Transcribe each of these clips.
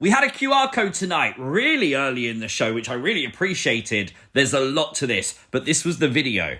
We had a QR code tonight, really early in the show, which I really appreciated. There's a lot to this, but this was the video.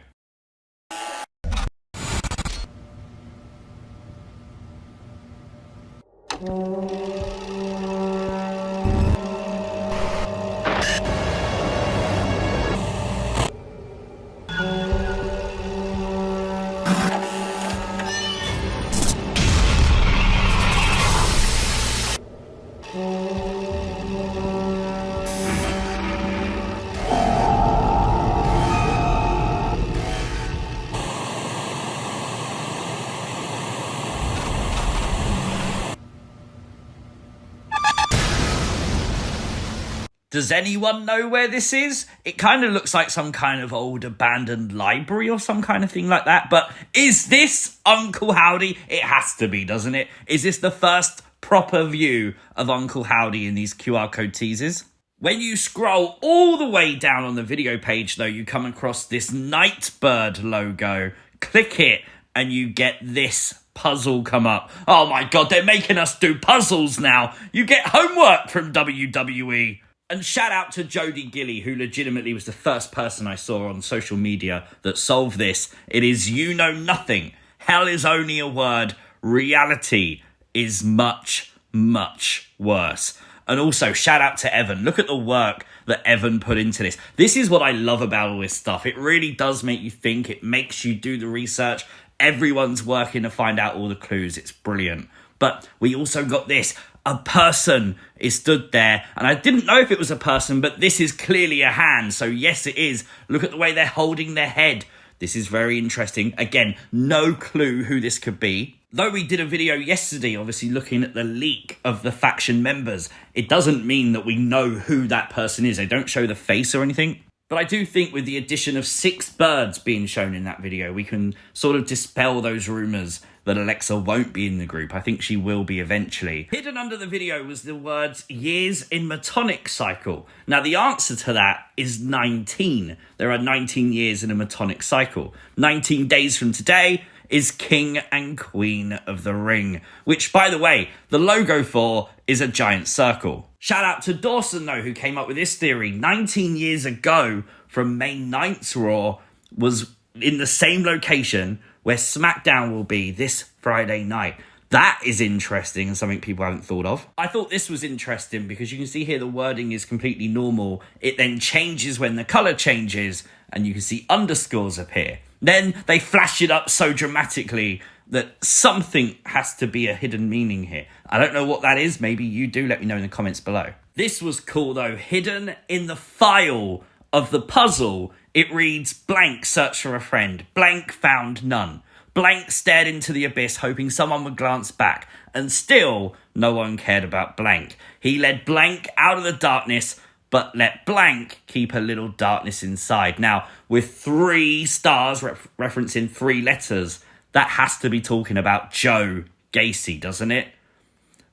Does anyone know where this is? It kind of looks like some kind of old abandoned library or some kind of thing like that. But is this Uncle Howdy? It has to be, doesn't it? Is this the first proper view of Uncle Howdy in these QR code teases? When you scroll all the way down on the video page, though, you come across this Nightbird logo. Click it and you get this puzzle come up. Oh my God, they're making us do puzzles now. You get homework from WWE. And shout out to Jodie Gilly, who legitimately was the first person I saw on social media that solved this. It is you know nothing. Hell is only a word. Reality is much, much worse. And also, shout out to Evan. Look at the work that Evan put into this. This is what I love about all this stuff. It really does make you think. It makes you do the research. Everyone's working to find out all the clues. It's brilliant. But we also got this. A person is stood there, and I didn't know if it was a person, but this is clearly a hand, so yes it is. Look at the way they're holding their head. This is very interesting. Again, no clue who this could be. Though we did a video yesterday, obviously looking at the leak of the faction members, it doesn't mean that we know who that person is. They don't show the face or anything. But I do think with the addition of 6 birds being shown in that video, we can sort of dispel those rumours that Alexa won't be in the group. I think she will be eventually. Hidden under the video was the words years in Metonic cycle. Now the answer to that is 19. There are 19 years in a Metonic cycle. 19 days from today is King and Queen of the Ring, which, by the way, the logo for is a giant circle. Shout out to Dawson, though, who came up with this theory. 19 years ago, from May 9th's Raw, was in the same location where SmackDown will be this Friday night. That is interesting and something people haven't thought of. I thought this was interesting because you can see here the wording is completely normal. It then changes when the colour changes and you can see underscores appear. Then they flash it up so dramatically that something has to be a hidden meaning here. I don't know what that is. Maybe you do. Let me know in the comments below. This was cool though. Hidden in the file of the puzzle, it reads blank search for a friend. Blank found none. Blank stared into the abyss hoping someone would glance back. And still no one cared about blank. He led blank out of the darkness but let blank keep a little darkness inside. Now, with 3 stars referencing 3 letters, that has to be talking about Joe Gacy, doesn't it?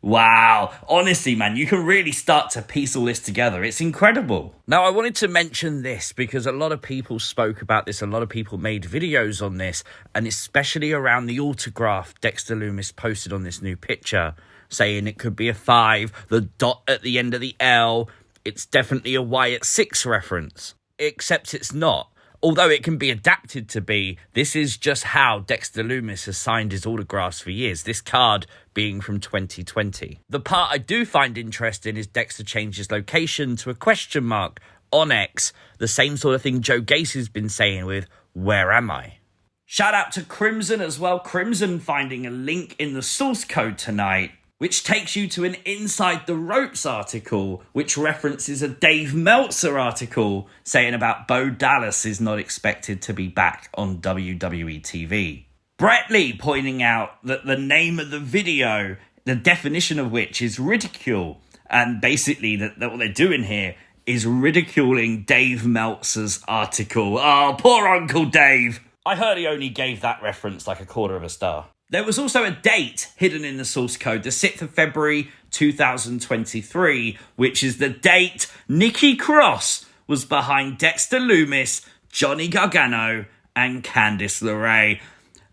Wow. Honestly, man, you can really start to piece all this together. It's incredible. Now, I wanted to mention this because a lot of people spoke about this. A lot of people made videos on this, and especially around the autograph Dexter Lumis posted on this new picture, saying it could be a 5, the dot at the end of the L. It's definitely a Wyatt 6 reference, except it's not. Although it can be adapted to be, this is just how Dexter Lumis has signed his autographs for years, this card being from 2020. The part I do find interesting is Dexter changed his location to a question mark on X, the same sort of thing Joe Gacy's been saying with, where am I? Shout out to Crimson as well. Crimson finding a link in the source code tonight, which takes you to an Inside the Ropes article, which references a Dave Meltzer article saying about Bo Dallas is not expected to be back on WWE TV. Brett Lee pointing out that the name of the video, the definition of which is ridicule, and basically that what they're doing here is ridiculing Dave Meltzer's article. Oh, poor Uncle Dave. I heard he only gave that reference like a 1/4 star. There was also a date hidden in the source code, the 6th of February 2023, which is the date Nikki Cross was behind Dexter Lumis, Johnny Gargano, and Candice LeRae.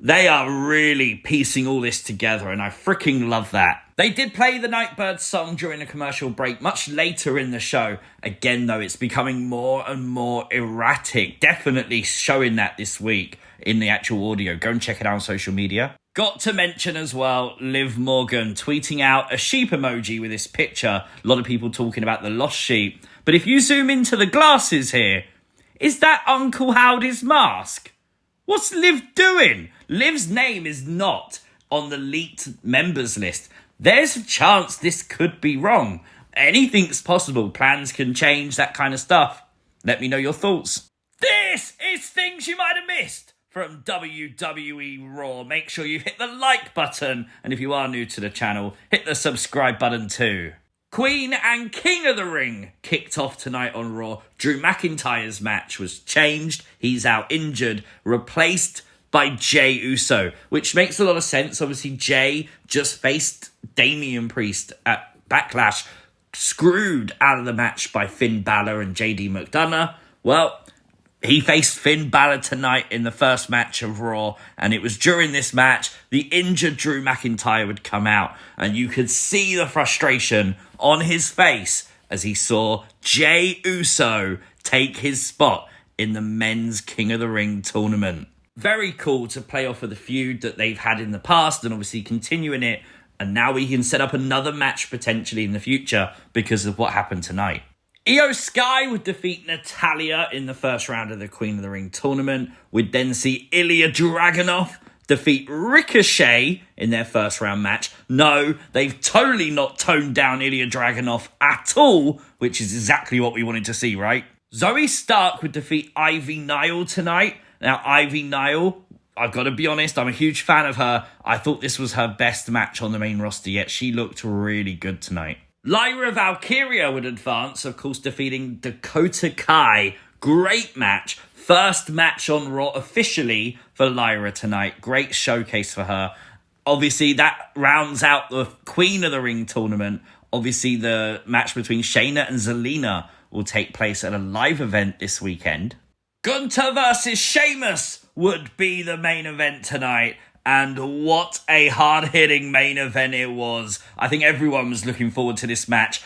They are really piecing all this together, and I freaking love that. They did play the Nightbird song during a commercial break much later in the show. Again, though, it's becoming more and more erratic. Definitely showing that this week in the actual audio. Go and check it out on social media. Got to mention as well, Liv Morgan tweeting out a sheep emoji with this picture. A lot of people talking about the lost sheep. But if you zoom into the glasses here, is that Uncle Howdy's mask? What's Liv doing? Liv's name is not on the leaked members list. There's a chance this could be wrong. Anything's possible. Plans can change, that kind of stuff. Let me know your thoughts. This is things you might have missed from WWE RAW. Make sure you hit the like button. And if you are new to the channel, hit the subscribe button too. Queen and King of the Ring kicked off tonight on Raw. Drew McIntyre's match was changed. He's out injured, replaced by Jey Uso, which makes a lot of sense. Obviously, Jey just faced Damian Priest at Backlash, screwed out of the match by Finn Balor and JD McDonough. Well, he faced Finn Balor tonight in the first match of Raw, and it was during this match the injured Drew McIntyre would come out, and you could see the frustration on his face as he saw Jey Uso take his spot in the men's King of the Ring tournament. Very cool to play off of the feud that they've had in the past and obviously continuing it, and now we can set up another match potentially in the future because of what happened tonight. Io Sky would defeat Natalya in the first round of the Queen of the Ring tournament. We'd then see Ilya Dragunov defeat Ricochet in their first round match. No, they've totally not toned down Ilya Dragunov at all, which is exactly what we wanted to see, right? Zoe Stark would defeat Ivy Nile tonight. Now, Ivy Nile, I've got to be honest, I'm a huge fan of her. I thought this was her best match on the main roster yet. She looked really good tonight. Lyra Valkyria would advance, of course, defeating Dakota Kai. Great match. First match on Raw officially for Lyra tonight. Great showcase for her. Obviously, that rounds out the Queen of the Ring tournament. Obviously, the match between Shayna and Zelina will take place at a live event this weekend. Gunther versus Sheamus would be the main event tonight. And what a hard-hitting main event it was. I think everyone was looking forward to this match.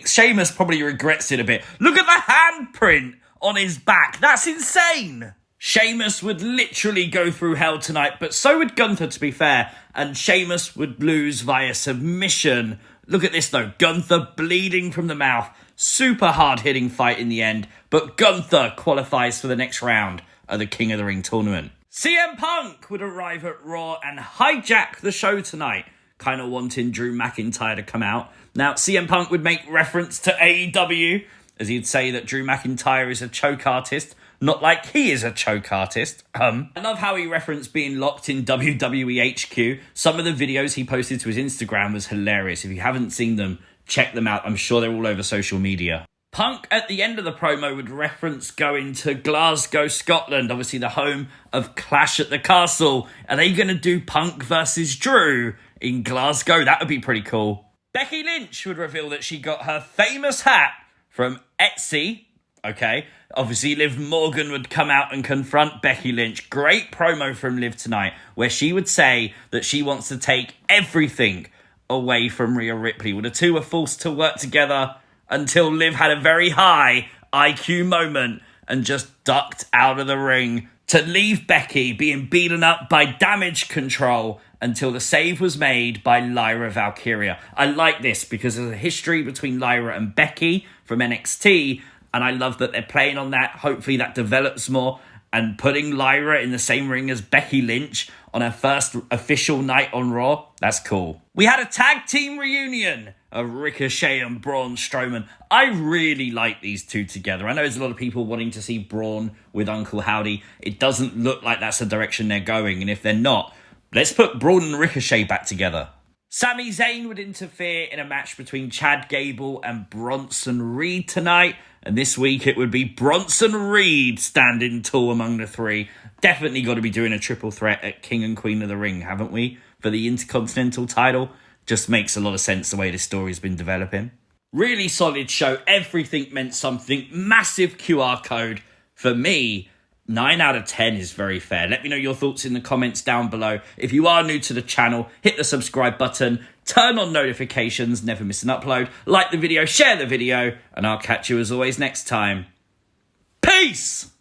Sheamus probably regrets it a bit. Look at the handprint on his back. That's insane. Sheamus would literally go through hell tonight, but so would Gunther, to be fair. And Sheamus would lose via submission. Look at this, though. Gunther bleeding from the mouth. Super hard-hitting fight in the end. But Gunther qualifies for the next round of the King of the Ring tournament. CM Punk would arrive at Raw and hijack the show tonight, kind of wanting Drew McIntyre to come out. Now, CM Punk would make reference to AEW, as he'd say that Drew McIntyre is a choke artist, not like he is a choke artist. I love how he referenced being locked in WWE HQ. Some of the videos he posted to his Instagram was hilarious. If you haven't seen them, check them out. I'm sure they're all over social media. Punk, at the end of the promo, would reference going to Glasgow, Scotland, obviously the home of Clash at the Castle. Are they going to do Punk versus Drew in Glasgow? That would be pretty cool. Becky Lynch would reveal that she got her famous hat from Etsy. Okay, obviously Liv Morgan would come out and confront Becky Lynch. Great promo from Liv tonight, where she would say that she wants to take everything away from Rhea Ripley. Well, the two were forced to work together until Liv had a very high IQ moment and just ducked out of the ring to leave Becky being beaten up by Damage CTRL until the save was made by Lyra Valkyria. I like this because there's a history between Lyra and Becky from NXT, and I love that they're playing on that. Hopefully that develops more, and putting Lyra in the same ring as Becky Lynch on her first official night on Raw, that's cool. We had a tag team reunion of Ricochet and Braun Strowman. I really like these two together. I know there's a lot of people wanting to see Braun with Uncle Howdy. It doesn't look like that's the direction they're going, and if they're not, let's put Braun and Ricochet back together. Sami Zayn would interfere in a match between Chad Gable and Bronson Reed tonight. And this week it would be Bronson Reed standing tall among the three. Definitely got to be doing a triple threat at King and Queen of the Ring, haven't we? For the Intercontinental title. Just makes a lot of sense the way this story's been developing. Really solid show. Everything meant something. Massive QR code for me. 9 out of 10 is very fair. Let me know your thoughts in the comments down below. If you are new to the channel, hit the subscribe button, turn on notifications, never miss an upload, like the video, share the video, and I'll catch you as always next time. Peace!